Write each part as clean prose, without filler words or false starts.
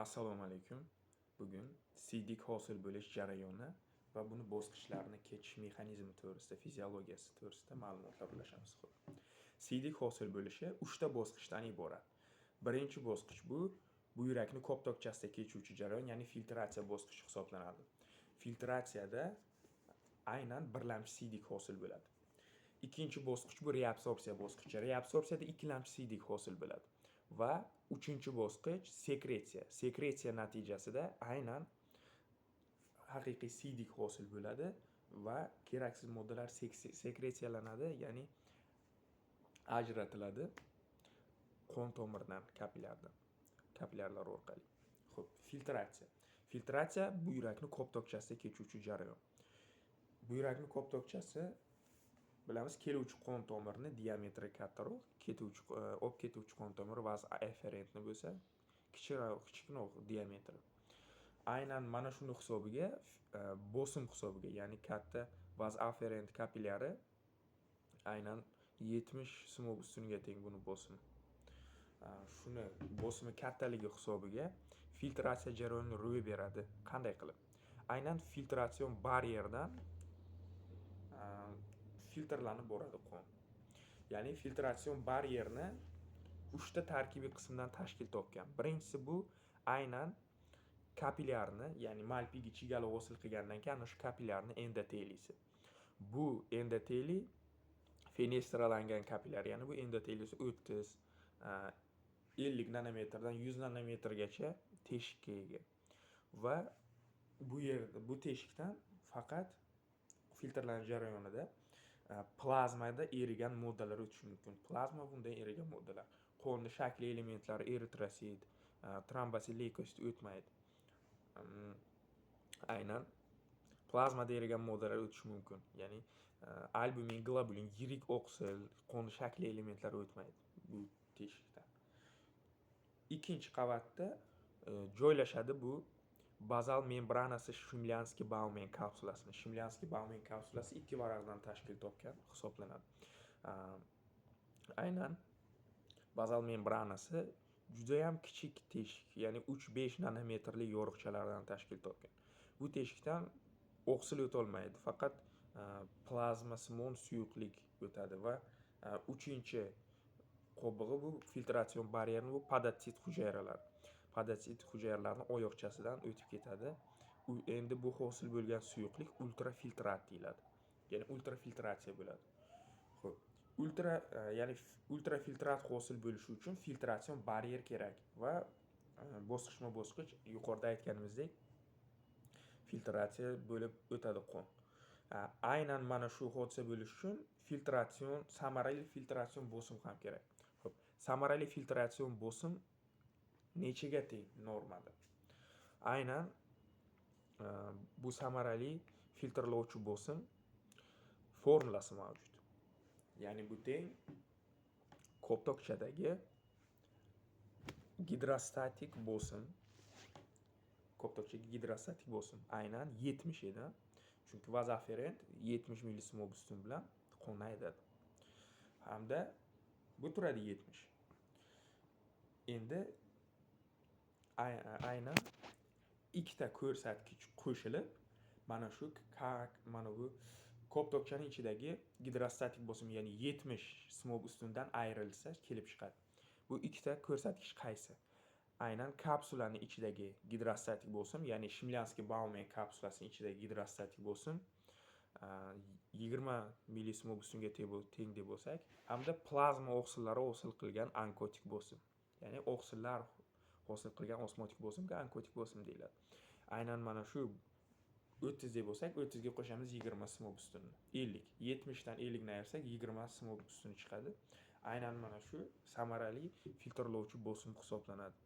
Assalomu alaykum. Bugun siydik hosil bo'lish jarayoni va buni bosqichlarini kechish mexanizmi to'g'risida, fiziologiyasi to'g'risida ma'lumotlar ulashamiz. Siydik hosil bo'lishi 3 ta bosqichdan iborat. Birinchi bosqich bu buyrakni koptokchasida kechuvchi jarayon, ya'ni filtratsiya bosqichi hisoblanadi. Filtratsiyada aynan birlamchi siydik hosil bo'ladi. Ikkinchi bosqich bu reabsorpsiya bosqichi. Reabsorpsiyada ikkilamchi siydik hosil bo'ladi. Va uchinchi bosqich sekretsiya. Sekretsiya natijasida aynan haqiqiy siydik hosil bo'ladi va keraksiz moddalar sekretsiyalanadi, ya'ni ajratiladi qon tomirdan, kapillyarlar orqali. Xo'p, filtratsiya. Filtratsiya buyrakni koptokchasida kechuvchi jarayon. Buyrakni koptokchasi bilamiz, keluvchi qon tomirni diametri kattaroq, olib ketuvchi qon tomiri vaz afferentni bo'lsa, kichikroq diametri. Aynan mana shuni hisobiga, bosim hisobiga, ya'ni katta vaz afferent kapillyari aynan 70 simov ustuniga teng buni bosimi. Shuni bosimi kattaligi hisobiga filtratsiya jarayoni ro'y beradi. Qanday qilib? Aynan filtratsion baryerdan filtrlanib boradi qon. Ya'ni filtratsion baryerni 3 ta tarkibiy qismdan tashkil topgan. Birinchisi bu aynan kapillyarni, ya'ni malpigi chigala hosil qilgandan keyin ana shu kapillyarni endoteliysi. Bu endoteliy fenestralangan kapillyar, ya'ni bu endoteliysi 30, 50 nanometrdan 100 nanometrgacha teshikka ega. Va bu teshikdan faqat filtrlanish jarayonida plazmada erigan moddalar o'tishi mumkin. Plazma bunday erigan moddalar. Qonni shakli elementlari eritrosit, trombosit, leykosit o'tmaydi. Aynan plazmada erigan moddalar o'tishi mumkin. Ya'ni albumin, globulin, yirik oqsil, qonni shakli elementlari o'tmaydi bu teshikdan. Ikkinchi qavatda joylashadi bu bazal membranasi Shimlyanskiy-Bauman kapsulasini. Shimlyanskiy-Bauman kapsulasi 2 varaqdan tashkil topgan hisoblanadi. Aynan bazal membranasi juda ham kichik teshik, ya'ni 3-5 nanometrli yo'riqchalardan tashkil topgan. Bu teshikdan oqsil o'ta olmaydi, faqat plazmasimon suyuqlik o'tadi va 3-chi qobig'i bu filtratsion baryerni, bu podotsit hujayralar. Podotsit hujayralarning oyoqchasidan o'tib ketadi. Endi bu hosil bo'lgan suyuqlik ultrafiltrat deyiladi. Ya'ni ultrafiltratsiya bo'ladi. Xo'p, ya'ni ultrafiltrat hosil bo'lishi uchun filtratsion baryer kerak va bosqichma-bosqich yuqorida aytganimizdek filtratsiya bo'lib o'tadi qon. Aynan mana shu hodisa bo'lishi uchun samarali filtratsion bosim ham kerak. Xo'p, samarali filtratsion bosim nechaga teng normada? Aynan bu samarali filtrlovchi bosim formulasi mavjud. Ya'ni bu teng koptokchadagi gidrostatik bosim. Koptokchaga gidrostatik bosim aynan 70 edi. Chunki vaz afferent 70 millisimov ustun bilan qonni haydadi. Hamda bu turadi 70. Endi aynan ikkita ko'rsatkich qo'shilib, mana bu koptokchaning ichidagi gidrostatik bosim, ya'ni 70 simov ustundan ayrilsa kelib chiqadi. Bu ikkita ko'rsatkich qaysi? Aynan kapsulaning ichidagi gidrostatik bosim, ya'ni Shimlyanskiy-Bauman kapsulasining ichidagi gidrostatik bosim 20 millisimov ustunga teng deb bo'lsak, hamda plazma oqsillari hosil qilgan onkotik bosim, ya'ni oqsillar hosil qilgan osmotik bosimga onkotik bosim deyiladi. Aynan mana shu 30 deb bo'lsak, 30 ga qo'shamiz 20 simov ustunni. 50. 70 dan 50 ni ayirsak 20 simov ustuni chiqadi. Aynan mana shu samarali filtrlovchi bosim hisoblanadi.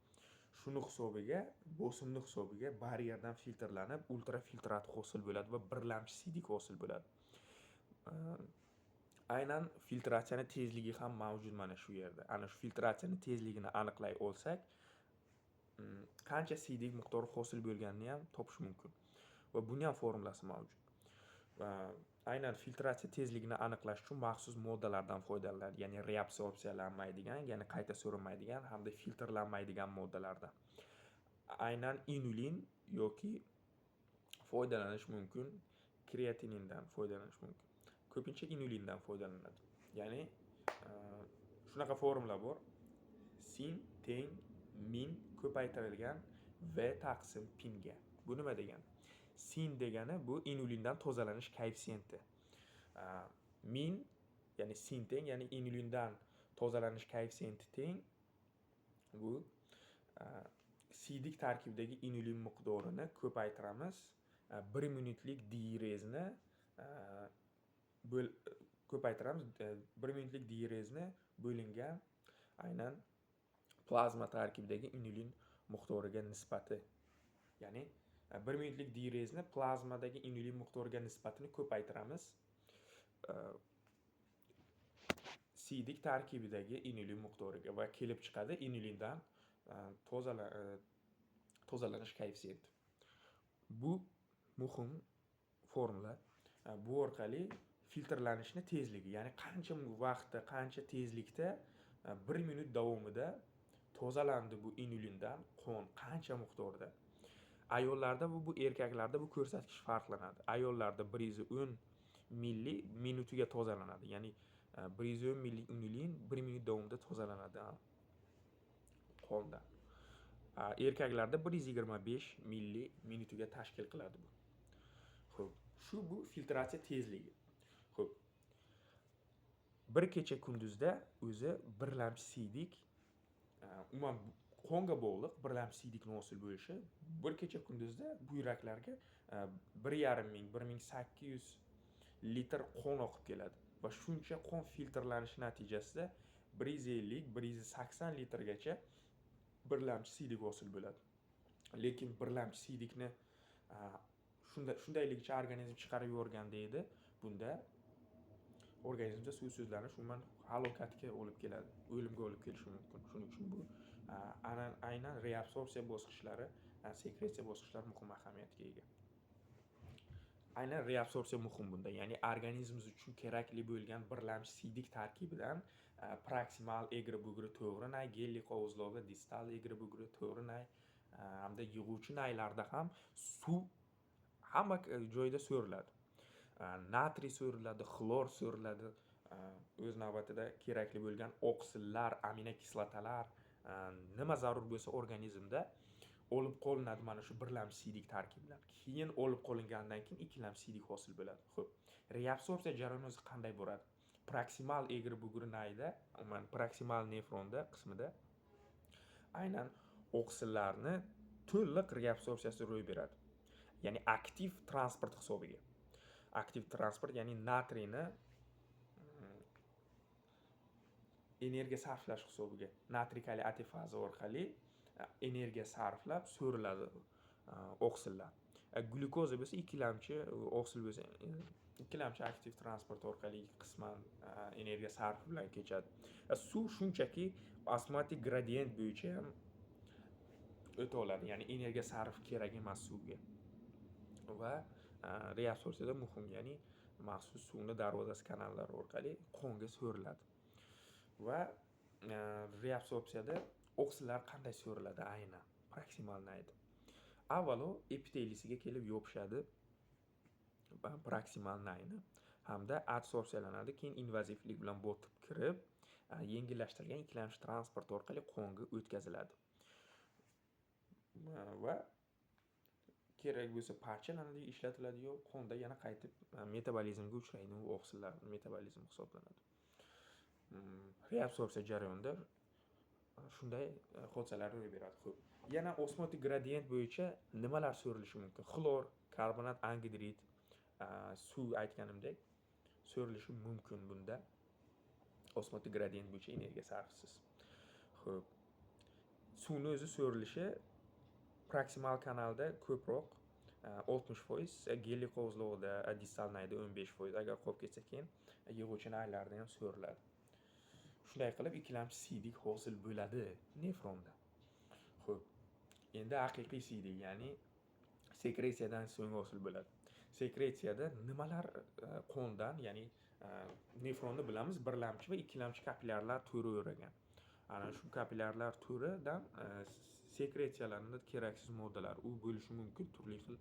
Shuni hisobiga, bosimni hisobiga baryerdan filtrlanib, ultrafiltrat hosil bo'ladi va birlamchi siydik hosil bo'ladi. Aynan filtratsiyaning tezligi ham mavjud mana shu yerda. Ana shu filtratsiyaning tezligini aniqlay olsak, qancha siydik miqdori hosil bo'lganini ham topish mumkin. Va buning ham formulasi mavjud. Aynan filtratsiya tezligini aniqlash uchun maxsus moddalardan foydalaniladi, ya'ni reabsorpsiyalanmaydigan, ya'ni qayta so'rinmaydigan hamda filtrlanmaydigan moddalardan. aynan inulin yoki foydalanish mumkin. Kreatinindan foydalanish mumkin. Ko'pincha inulindan foydalanadi. Ya'ni shunaqa formula bor. Sin teng min ko'paytirilgan v taqsim pinga. Bu nima degani? Sin degani bu inulindan tozalanish koeffitsiyenti. Min ya'ni sin teng, ya'ni inulindan tozalanish koeffitsiyenti teng bu siydik tarkibidagi inulin miqdorini ko'paytiramiz. 1 minutlik diurezni ko'paytiramiz. 1 minutlik diurezni bo'lingan aynan plazma tarkibidagi inulin miqdoriga nisbati. Ya'ni 1 minutlik diurezni plazmadagi inulin miqdoriga nisbatini ko'paytiramiz. Siydik tarkibidagi inulin miqdoriga va kelib chiqadi inulindan tozalanish koeffitsiyenti. Bu muhim formula. Bu orqali filtrlanishni tezligi, ya'ni qancha vaqtda, qancha tezlikda 1 minut davomida tozalandi bu inulindan qon, qancha miqdorda. Ayollarda bu erkaklarda bu ko'rsatkich farqlanadi. Ayollarda 110 milli minutiga tozalanadi. Ya'ni 110 milli inulin 1 minut davomida tozalanadi qondan. Erkaklarda 125 milli minutiga tashkil qiladi bu. Xo'p, bu filtratsiya tezligi. Xo'p. Bir kecha kunduzda o'zi birlamchi siydik, umuman qonga bog'liq birlamchi siydikni hosil bo'lishi bir kecha kunduzda buyraklarga 1,5 ming, 1800 litr qon oqib keladi va shuncha qon filtrlanishi natijasida 150-180 litrgacha birlamchi siydik hosil bo'ladi. Lekin birlamchi siydikni shundayligicha organizm chiqarib yuborganda edi, bunda organizmda suvsizlanish umuman halokatga olib keladi, o'limga olib kelishi mumkin. Shuning uchun bu aynan reabsorpsiya bosqichlari, sekretsiya bosqichlari muhim ahamiyatga ega. Aynan reabsorpsiya muhim bunda, ya'ni organizmimiz uchun kerakli bo'lgan birlamchi siydik tarkibidan proksimal egri bugri to'g'ri nay, gelli qovuzlovi, distal egri bugri to'g'ri nay hamda yig'uvchi naylarda ham suv hamma joyda so'riladi. Natriy so'riladi, xlor so'riladi. O'z navbatida kerakli bo'lgan oksillar, aminokislotalar, nima zarur bo'lsa organizmda olib qolinadi mana shu birlamchi siydik tarkiblar. Keyin olib qolingandan keyin ikkilamchi siydik hosil bo'ladi. Xo'p, reabsorpsiya jarayoni o'zi qanday bo'ladi? Proksimal egri bugri nayda, umuman proksimal nefronda qismida aynan oksillarni to'liq reabsorpsiyasi ro'y beradi. Ya'ni aktiv transport hisobiga. Aktiv transport, ya'ni natriyni energiya sarflash hisobiga natriy kaliy atifazi orqali energiya sarflab so'riladi oksillar. Glyukoza bo'lsa ikkilamchi oksil bo'lsa ikkilamchi aktiv transport orqali qisman energiya sarfi bilan kechadi. Suv shunchaki osmotik gradiyent bo'yicha ham o'ta oladi, ya'ni energiya sarfi kerak emas suvga. Va reabsorsiyada muhim, ya'ni maxsus suvni darvozasi kanallari orqali qonga so'riladi. Va reabsorsiyada oksillar qanday so'riladi aynan proksimal nayda? Avvalo epiteliysiga kelib yopishadi proksimal nayni hamda adsorpsiyalanadi, keyin invazivlik bilan botib kirib, yengillashtirilgan ikkilamchi transport orqali qonga o'tkaziladi. Va kerak bo'lsa parchalanadi, ishlatiladi yo qonda yana qaytib metabolizmga uchraydi, u oksillar metabolizm hisoblanadi. Reabsorpsiya jarayonida shunday hodisalar ro'y beradi. Xo'p, yana osmotik gradiyent bo'yicha nimalar so'rilishi mumkin? Xlor, karbonat, angidrid, suv aytganimdek so'rilishi mumkin bunda. Osmotik gradiyent bo'yicha energiya sarfisiz. Xo'p, suvni o'zi so'rilishi proksimal kanalda ko'proq 60%, gelli qovuzlovida, distal nayda 15%, agar qolib ketsa keyin yig'uvchi naylarda ham so'riladi. Shunday qilib ikkilamchi siydik hosil bo'ladi nefronda. Xo'p, endi haqiqiy siydik, ya'ni sekretsiyadan so'ng hosil bo'ladi. Sekretsiyada nimalar qondan, ya'ni nefronni bilamiz, birlamchi va ikkilamchi kapillyarlar turi o'ragan. Ana shu kapillyarlar turidan sekretsiyalanda keraksiz moddalar u bo'lishi mumkin, turli xil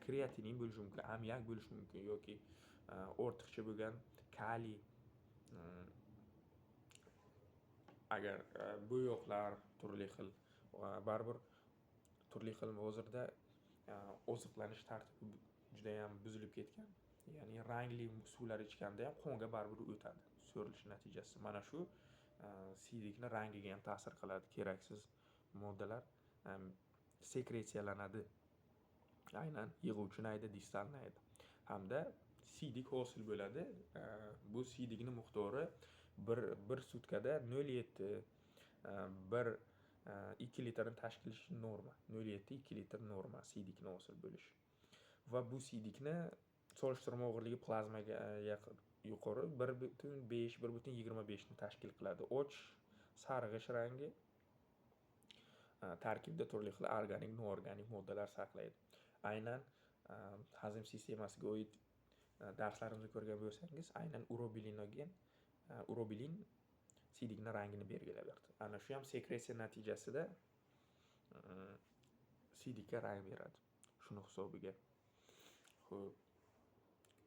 kreatinin bo'lishi mumkin, ammiak bo'lishi mumkin yoki ortiqcha bo'lgan kaliy, agar bo'yoqlar turli xil baribir turli xil hozirda oziqlanish tartibi juda ham buzilib ketgan. Ya'ni rangli suvlar ichganda ham qonga baribir o'tadi so'rilish natijasida. Mana shu siydikni rangiga ham ta'sir qiladi. Keraksiz moddalar sekretsiyalanadi. Aynan yig'uvchi nayda, distal nayda. Hamda siydik hosil bo'ladi. Bu siydikning miqdori bir sutkada 0,7 2 litrni tashkil qilishi norma. 0,7-2 litr norma siydikni hosil bo'lishi. Va bu siydikni solishtirma og'irligi plazmaga yuqori 1,5-1,25 ni tashkil qiladi. Och sarg'ish rangi tarkibida turli xil organik, noorganik moddalar saqlaydi. Aynan hazm sistemasiga oid darslarimizni ko'rgan bo'lsangiz, aynan urobilin siydikning rangini belgilaydi. Ana shu ham sekretsiya natijasida siydikka rang beradi. Shuni hisobiga. Xo'p.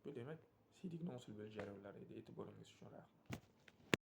Bu demak siydikning hosil bo'lish jarayonlari edi. E'tiboringiz uchun rahmat.